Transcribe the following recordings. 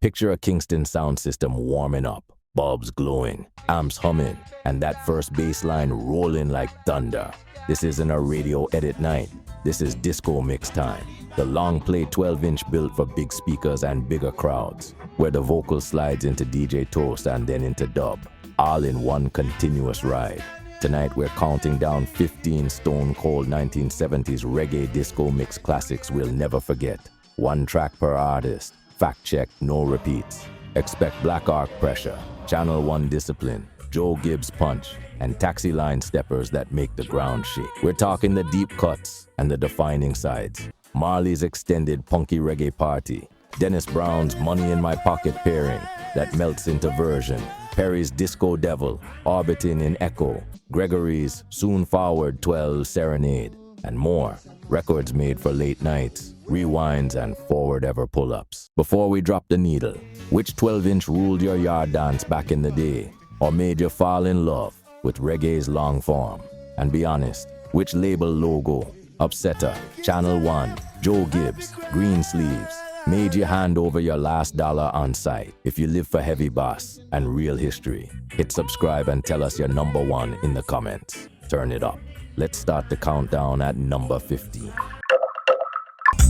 Picture a Kingston sound system warming up, bulbs glowing, amps humming, and that first bass line rolling like thunder. This isn't a radio edit night. This is disco mix time. The long play 12-inch built for big speakers and bigger crowds, where the vocal slides into DJ toast and then into dub, all in one continuous ride. Tonight we're counting down 15 stone-cold 1970s reggae disco mix classics we'll never forget. One track per artist. Fact check, no repeats. Expect Black Arc Pressure, Channel 1 Discipline, Joe Gibbs Punch, and taxi line steppers that make the ground shake. We're talking the deep cuts and the defining sides. Marley's extended punky reggae party, Dennis Brown's Money in My Pocket pairing that melts into version, Perry's Disco Devil, orbiting in echo, Gregory's Soon Forward 12 Serenade, and more. Records made for late nights, rewinds, and forward ever pull-ups. Before we drop the needle, which 12-inch ruled your yard dance back in the day, or made you fall in love with reggae's long form? And be honest, which label logo, Upsetter, Channel 1, Joe Gibbs, Greensleeves, made you hand over your last dollar on site? If you live for heavy bass and real history, hit subscribe and tell us your number one in the comments. Turn it up. Let's start the countdown at number 15.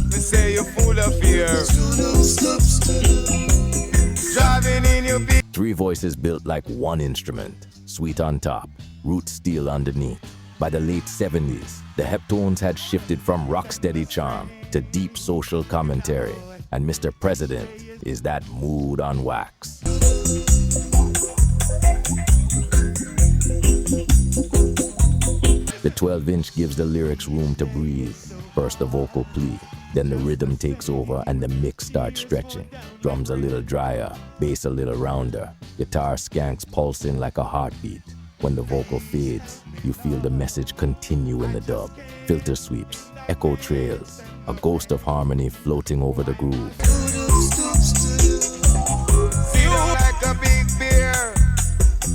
They say you're full of fear. Driving in your big. Three voices built like one instrument, sweet on top, root steel underneath. By the late 70s, the Heptones had shifted from rock-steady charm to deep social commentary, and Mr. President is that mood on wax. The 12-inch gives the lyrics room to breathe. First the vocal plea, then the rhythm takes over and the mix starts stretching. Drums a little drier, bass a little rounder, guitar skanks pulsing like a heartbeat. When the vocal fades, you feel the message continue in the dub. Filter sweeps, echo trails, a ghost of harmony floating over the groove. Like a big beer.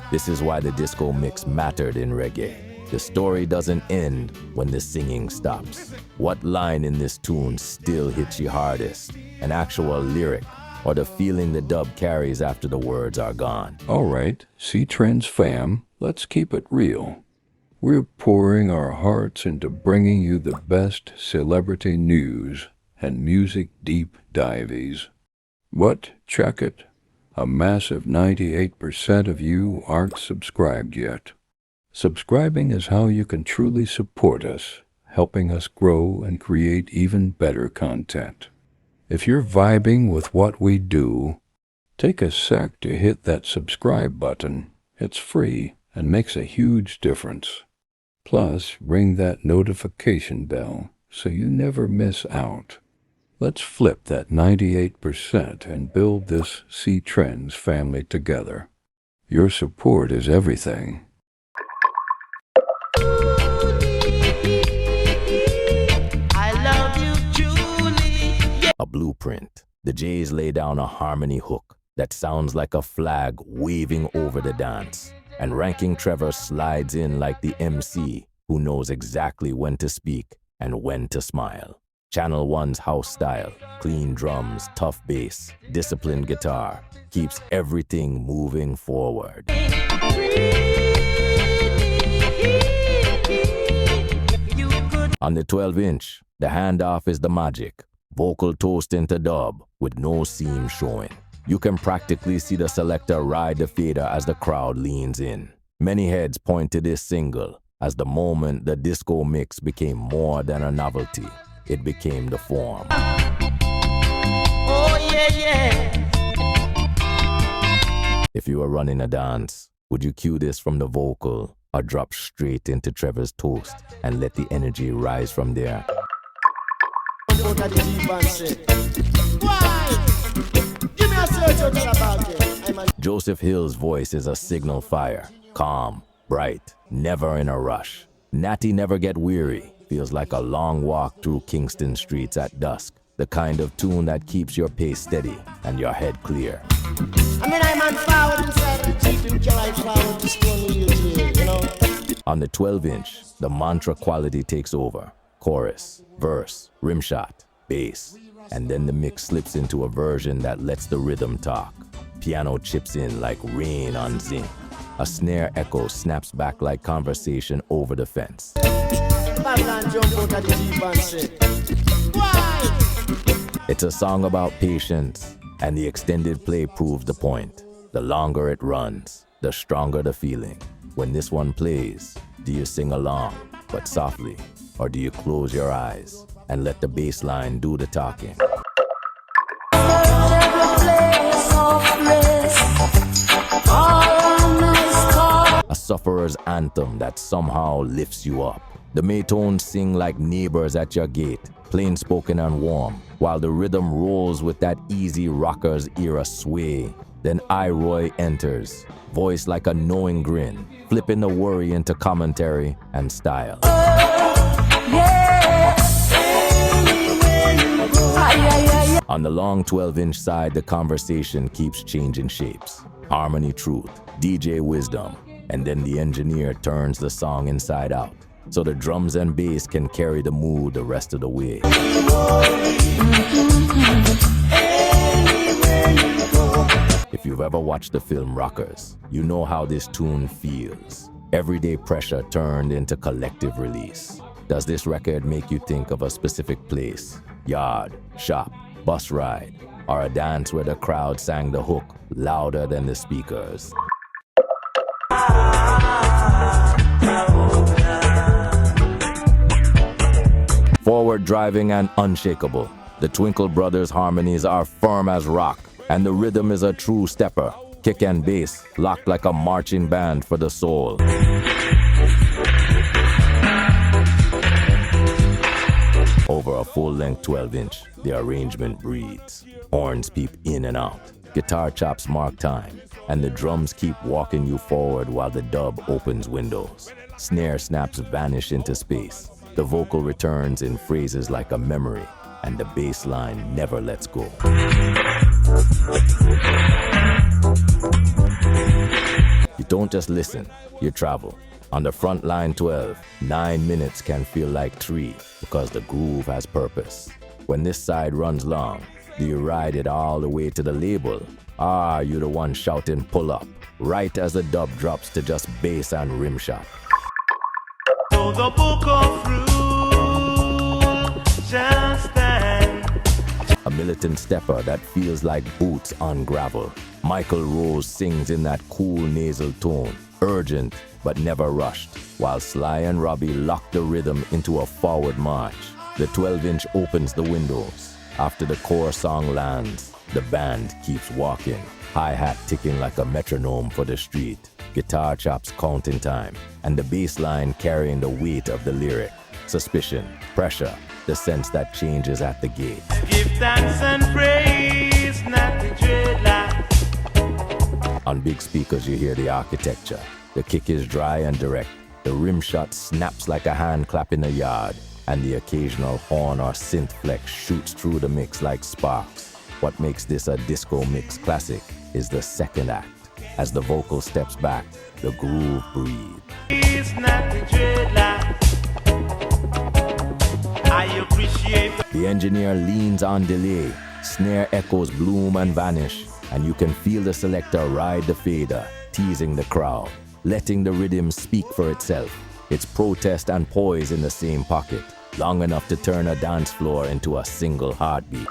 This is why the disco mix mattered in reggae. The story doesn't end when the singing stops. What line in this tune still hits you hardest? An actual lyric, or the feeling the dub carries after the words are gone? All right, C-Trends fam, let's keep it real. We're pouring our hearts into bringing you the best celebrity news and music deep dives. But check it, a massive 98% of you aren't subscribed yet. Subscribing is how you can truly support us, helping us grow and create even better content. If you're vibing with what we do, take a sec to hit that subscribe button. It's free and makes a huge difference. Plus, ring that notification bell so you never miss out. Let's flip that 98% and build this C-Trends family together. Your support is everything. A blueprint. The Jays lay down a harmony hook that sounds like a flag waving over the dance. And Ranking Trevor slides in like the MC who knows exactly when to speak and when to smile. Channel 1's house style, clean drums, tough bass, disciplined guitar, keeps everything moving forward. On the 12-inch, the handoff is the magic. Vocal toast into dub with no seam showing. You can practically see the selector ride the fader as the crowd leans in. Many heads point to this single as the moment the disco mix became more than a novelty. It became the form. Oh, yeah, yeah. If you were running a dance, would you cue this from the vocal or drop straight into Trevor's toast and let the energy rise from there? Joseph Hill's voice is a signal fire, calm, bright, never in a rush. Natty never get weary, feels like a long walk through Kingston streets at dusk. The kind of tune that keeps your pace steady and your head clear. On the 12-inch, the mantra quality takes over. Chorus, verse, rim shot, bass. and then the mix slips into a version that lets the rhythm talk. Piano chips in like rain on zinc. A snare echo snaps back like conversation over the fence. It's a song about patience, and the extended play proves the point. The longer it runs, the stronger the feeling. When this one plays, do you sing along, but softly, or do you close your eyes and let the bass line do the talking? A sufferer's anthem that somehow lifts you up. The Heptones sing like neighbors at your gate, plain spoken and warm, while the rhythm rolls with that easy rocker's era sway. Then Roy enters, voice like a knowing grin, flipping the worry into commentary and style. On the long 12-inch side, the conversation keeps changing shapes. Harmony, truth, DJ wisdom, and then the engineer turns the song inside out, so the drums and bass can carry the mood the rest of the way. If you've ever watched the film Rockers, you know how this tune feels. Everyday pressure turned into collective release. Does this record make you think of a specific place? Yard, shop, bus ride, or a dance where the crowd sang the hook louder than the speakers? Forward driving and unshakable, the Twinkle Brothers' harmonies are firm as rock, and the rhythm is a true stepper, kick and bass locked like a marching band for the soul. Over a full-length 12-inch, the arrangement breathes. Horns peep in and out, guitar chops mark time, and the drums keep walking you forward while the dub opens windows. Snare snaps vanish into space. The vocal returns in phrases like a memory, and the bass line never lets go. You don't just listen, you travel. On the front line 12, 9 minutes can feel like 3 because the groove has purpose. When this side runs long, do you ride it all the way to the label? Are you the one shouting pull up, right as the dub drops to just bass and rim shot? So the book of rules shall stand. A militant stepper that feels like boots on gravel. Michael Rose sings in that cool nasal tone, urgent but never rushed, while Sly and Robbie lock the rhythm into a forward march. The 12-inch opens the windows. After the core song lands, the band keeps walking, hi-hat ticking like a metronome for the street, guitar chops counting time, and the bass line carrying the weight of the lyric. Suspicion, pressure, the sense that changes at the gate. Give thanks and praise, not the dreadlock. On big speakers you hear the architecture. The kick is dry and direct. The rim shot snaps like a hand clap in a yard, and the occasional horn or synth flex shoots through the mix like sparks. What makes this a disco mix classic is the second act. As the vocal steps back, the groove breathes. It's not the dreadlock. I appreciate The engineer leans on delay. Snare echoes bloom and vanish, and you can feel the selector ride the fader, teasing the crowd, letting the rhythm speak for itself. It's protest and poise in the same pocket, long enough to turn a dance floor into a single heartbeat.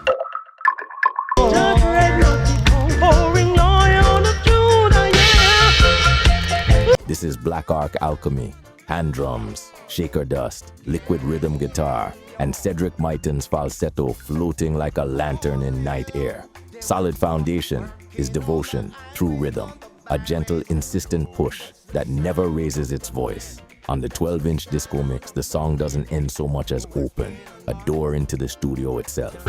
This is Black Ark Alchemy, hand drums, shaker dust, liquid rhythm guitar, and Cedric Myton's falsetto floating like a lantern in night air. Solid foundation is devotion through rhythm, a gentle, insistent push that never raises its voice. On the 12-inch disco mix, the song doesn't end so much as open, a door into the studio itself.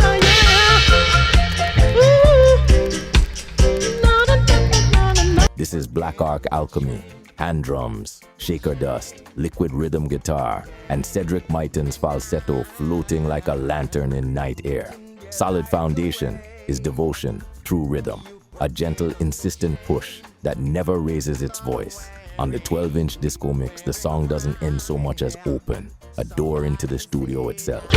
This is Black Ark Alchemy, hand drums, shaker dust, liquid rhythm guitar, and Cedric Myton's falsetto floating like a lantern in night air. Solid foundation is devotion through rhythm, a gentle, insistent push that never raises its voice. On the 12-inch disco mix, the song doesn't end so much as open, a door into the studio itself.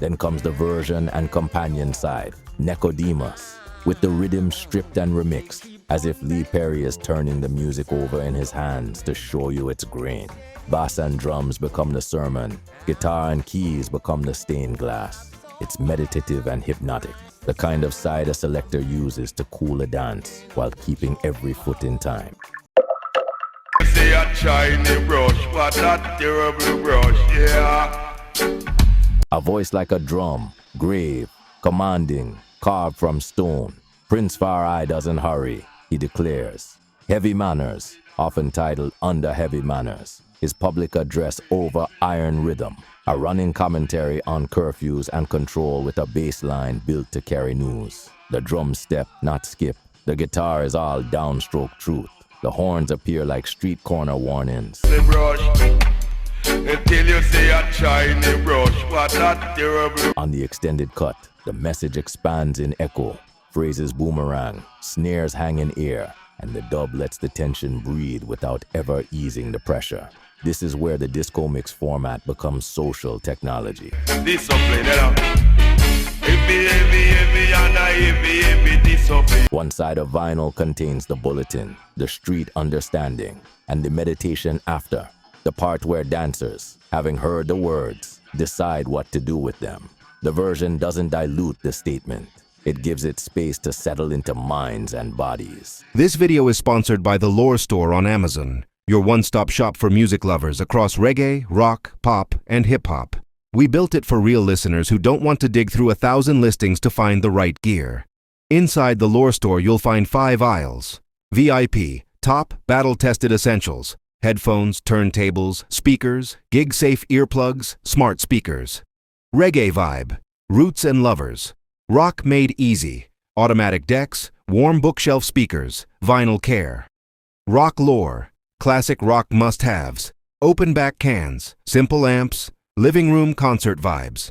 Then comes the version and companion side, Nicodemus, with the rhythm stripped and remixed, as if Lee Perry is turning the music over in his hands to show you its grain. Bass and drums become the sermon, guitar and keys become the stained glass. It's meditative and hypnotic, the kind of side a selector uses to cool a dance while keeping every foot in time. Say a shiny brush, but that terrible brush, yeah. A voice like a drum, grave, commanding, carved from stone. Prince Far Eye doesn't hurry, he declares. Heavy Manners, often titled Under Heavy Manners, his public address over iron rhythm, a running commentary on curfews and control with a bass line built to carry news. The drum step, not skip. The guitar is all downstroke truth. The horns appear like street corner warnings. The brush, until you say a shiny brush, but that terrible. On the extended cut, the message expands in echo. Phrases boomerang, snares hang in air, and the dub lets the tension breathe without ever easing the pressure. This is where the disco mix format becomes social technology. Discipline, discipline. One side of vinyl contains the bulletin, the street understanding, and the meditation after, the part where dancers, having heard the words, decide what to do with them. The version doesn't dilute the statement. It gives it space to settle into minds and bodies. This video is sponsored by The Lore Store on Amazon, your one-stop shop for music lovers across reggae, rock, pop, and hip-hop. We built it for real listeners who don't want to dig through 1,000 listings to find the right gear. Inside The Lore Store, you'll find 5 aisles. VIP, top, battle-tested essentials, headphones, turntables, speakers, gig-safe earplugs, smart speakers. Reggae vibe, roots and lovers. Rock made easy, automatic decks, warm bookshelf speakers, vinyl care. Rock lore, classic rock must-haves, open back cans, simple amps, living room concert vibes.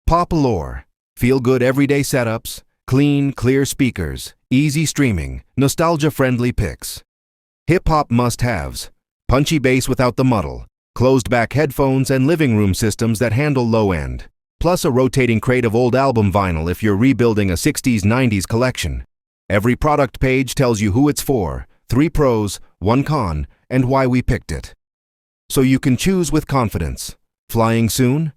Pop lore, feel-good everyday setups, clean, clear speakers, easy streaming, nostalgia-friendly picks. Hip-hop must-haves, punchy bass without the muddle, closed-back headphones and living room systems that handle low-end. Plus a rotating crate of old album vinyl if you're rebuilding a 60s-90s collection. Every product page tells you who it's for, 3 pros, 1 con, and why we picked it. So you can choose with confidence. Flying soon?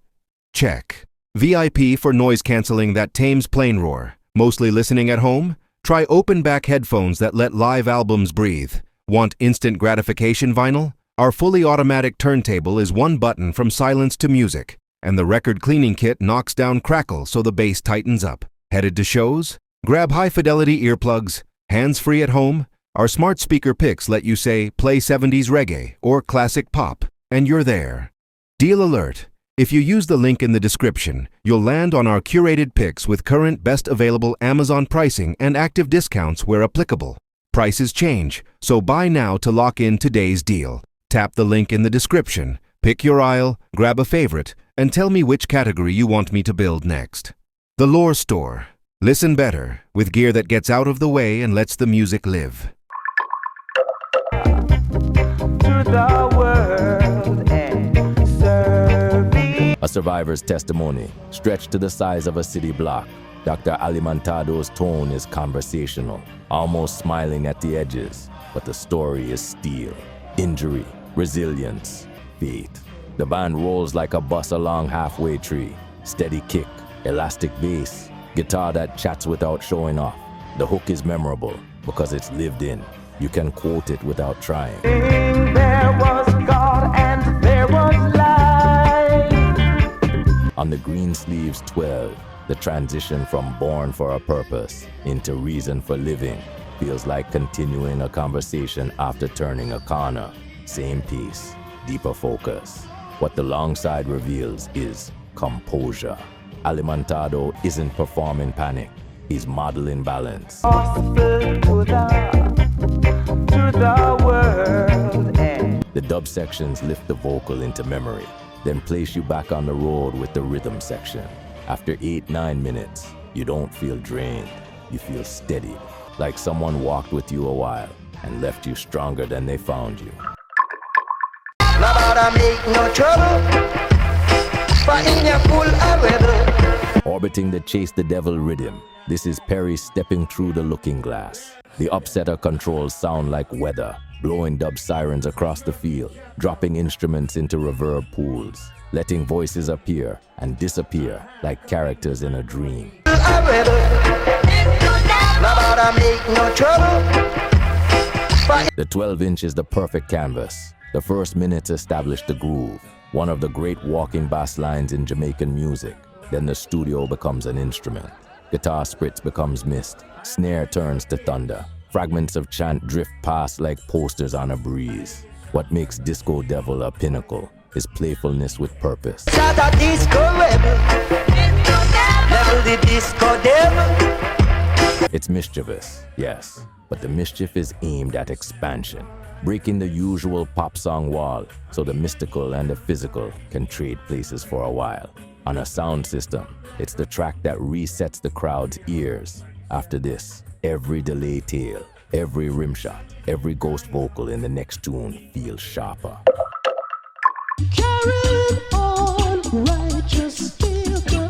Check. VIP for noise canceling that tames plane roar. Mostly listening at home? Try open back headphones that let live albums breathe. Want instant gratification vinyl? Our fully automatic turntable is 1 button from silence to music. And the record cleaning kit knocks down crackle so the bass tightens up. Headed to shows? Grab high-fidelity earplugs, hands-free at home. Our smart speaker picks let you say, play 70s reggae or classic pop, and you're there. Deal alert. If you use the link in the description, you'll land on our curated picks with current best available Amazon pricing and active discounts where applicable. Prices change, so buy now to lock in today's deal. Tap the link in the description, pick your aisle, grab a favorite, and tell me which category you want me to build next. The Lore Store. Listen better, with gear that gets out of the way and lets the music live. To the world and serving. A survivor's testimony, stretched to the size of a city block. Dr. Alimantado's tone is conversational, almost smiling at the edges, but the story is steel. Injury, resilience, faith. The band rolls like a bus along halfway tree. Steady kick, elastic bass, guitar that chats without showing off. The hook is memorable because it's lived in. You can quote it without trying. There was God and there was light. On the Greensleeves 12, the transition from Born for a Purpose into Reason for Living feels like continuing a conversation after turning a corner. Same piece, deeper focus. What the long side reveals is composure. Alimantado isn't performing panic, he's modeling balance. The dub sections lift the vocal into memory, then place you back on the road with the rhythm section. After 8-9 minutes, you don't feel drained, you feel steadied, like someone walked with you a while and left you stronger than they found you. Nobody make no trouble. Orbiting the Chase the Devil rhythm, this is Perry stepping through the looking glass. The upsetter controls sound like weather, blowing dub sirens across the field, dropping instruments into reverb pools, letting voices appear and disappear like characters in a dream. The 12-inch is the perfect canvas. The first minutes establish the groove, one of the great walking bass lines in Jamaican music. Then the studio becomes an instrument. Guitar spritz becomes mist. Snare turns to thunder. Fragments of chant drift past like posters on a breeze. What makes Disco Devil a pinnacle is playfulness with purpose. It's mischievous, yes, but the mischief is aimed at expansion, breaking the usual pop song wall so the mystical and the physical can trade places for a while. On a sound system, it's the track that resets the crowd's ears. After this, every delay tail, every rim shot, every ghost vocal in the next tune feels sharper. Carry on, righteous people.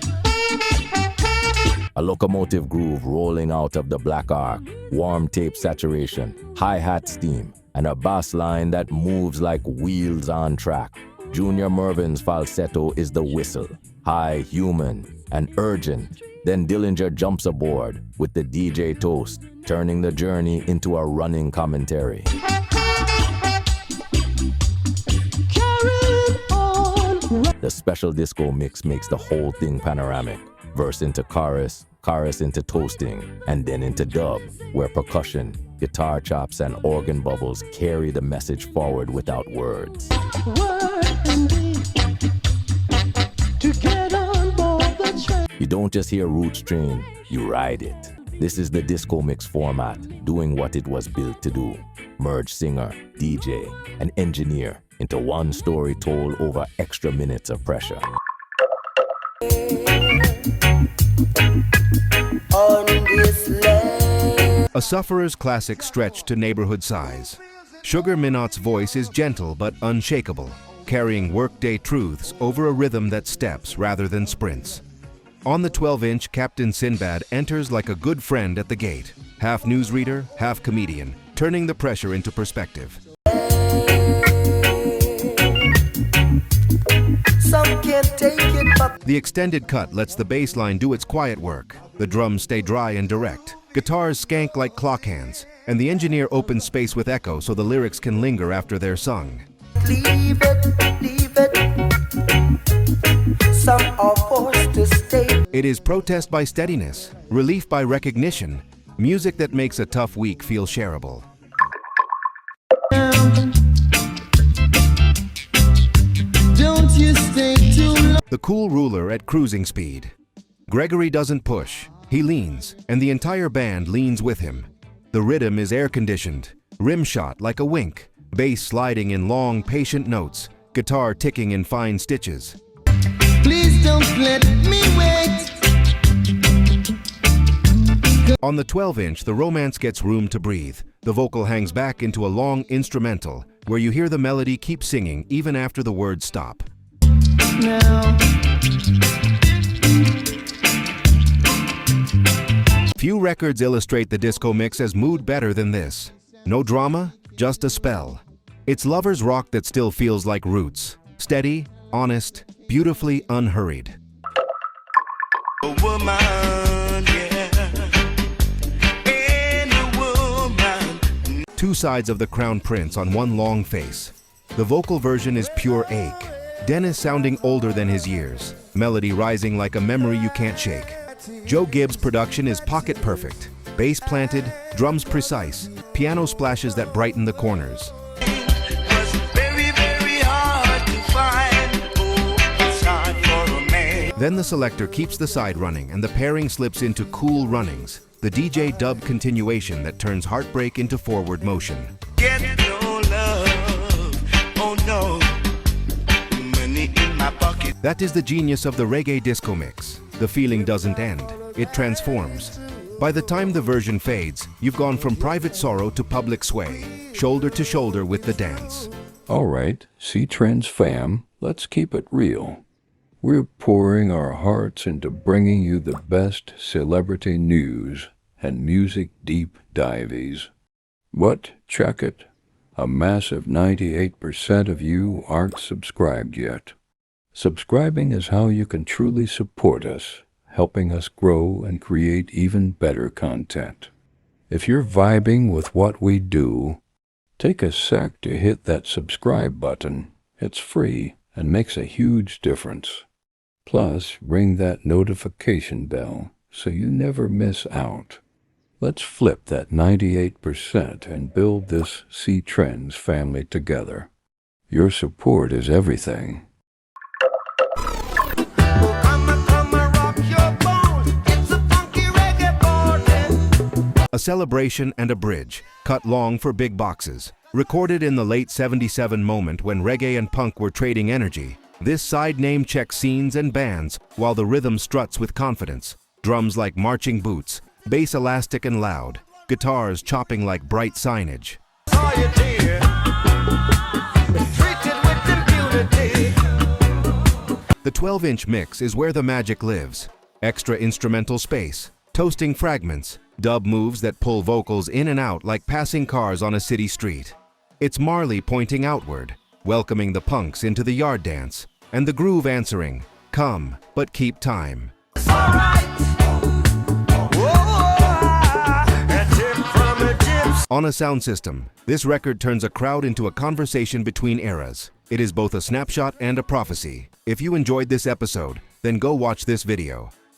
A locomotive groove rolling out of the black arc, warm tape saturation, hi-hat steam, and a bass line that moves like wheels on track. Junior Mervin's falsetto is the whistle, high, human, and urgent. Then Dillinger jumps aboard with the DJ toast, turning the journey into a running commentary. The special disco mix makes the whole thing panoramic. Verse into chorus, chorus into toasting, and then into dub, where percussion, guitar chops, and organ bubbles carry the message forward without words. You don't just hear roots train, you ride it. This is the disco mix format, doing what it was built to do. Merge singer, DJ, and engineer into one story told over extra minutes of pressure. A sufferer's classic stretched to neighborhood size. Sugar Minot's voice is gentle but unshakable, carrying workday truths over a rhythm that steps rather than sprints. On the 12-inch, Captain Sinbad enters like a good friend at the gate, half newsreader, half comedian, turning the pressure into perspective. Some can't take it, but The extended cut lets the bass line do its quiet work. The drums stay dry and direct. Guitars skank like clock hands, and the engineer opens space with echo so the lyrics can linger after they're sung. leave it, leave it. Some are forced to stay. It is protest by steadiness, relief by recognition, music that makes a tough week feel shareable. Don't you stay too long. The cool ruler at cruising speed. Gregory doesn't push, he leans, and the entire band leans with him. The rhythm is air-conditioned, rim shot like a wink, bass sliding in long, patient notes, guitar ticking in fine stitches. Please don't let me wait. On the 12-inch, the romance gets room to breathe. The vocal hangs back into a long instrumental, where you hear the melody keep singing even after the words stop. Now. Few records illustrate the disco mix as mood better than this. No drama, just a spell. It's lover's rock that still feels like roots. Steady, honest, beautifully unhurried. A woman, yeah. And a woman. Two sides of the Crown Prince on one long face. The vocal version is pure ache. Dennis sounding older than his years. Melody rising like a memory you can't shake. Joe Gibbs' production is pocket perfect. Bass planted, drums precise, piano splashes that brighten the corners. Was very, very hard to find. Oh, it's hard for a man. Then the selector keeps the side running and the pairing slips into cool runnings. The DJ dub continuation that turns heartbreak into forward motion. Get no love. Oh no. Money in my pocket. That is the genius of the reggae disco mix. The feeling doesn't end, it transforms. By the time the version fades, you've gone from private sorrow to public sway, shoulder to shoulder with the dance. All right, C-Trends fam, let's keep it real. We're pouring our hearts into bringing you the best celebrity news and music deep dives. What? Check it. A massive 98% of you aren't subscribed yet. Subscribing is how you can truly support us, helping us grow and create even better content. If you're vibing with what we do, take a sec to hit that subscribe button. It's free and makes a huge difference. Plus, ring that notification bell so you never miss out. Let's flip that 98% and build this C Trends family together. Your support is everything. A celebration and a bridge, cut long for big boxes. Recorded in the late '77 moment when reggae and punk were trading energy, this side name checks scenes and bands while the rhythm struts with confidence. Drums like marching boots, bass elastic and loud, guitars chopping like bright signage. The 12-inch mix is where the magic lives. Extra instrumental space, toasting fragments, dub moves that pull vocals in and out like passing cars on a city street. It's Marley pointing outward, welcoming the punks into the yard dance, and the groove answering, "Come, but keep time." On a sound system, this record turns a crowd into a conversation between eras. It is both a snapshot and a prophecy. If you enjoyed this episode, then go watch this video.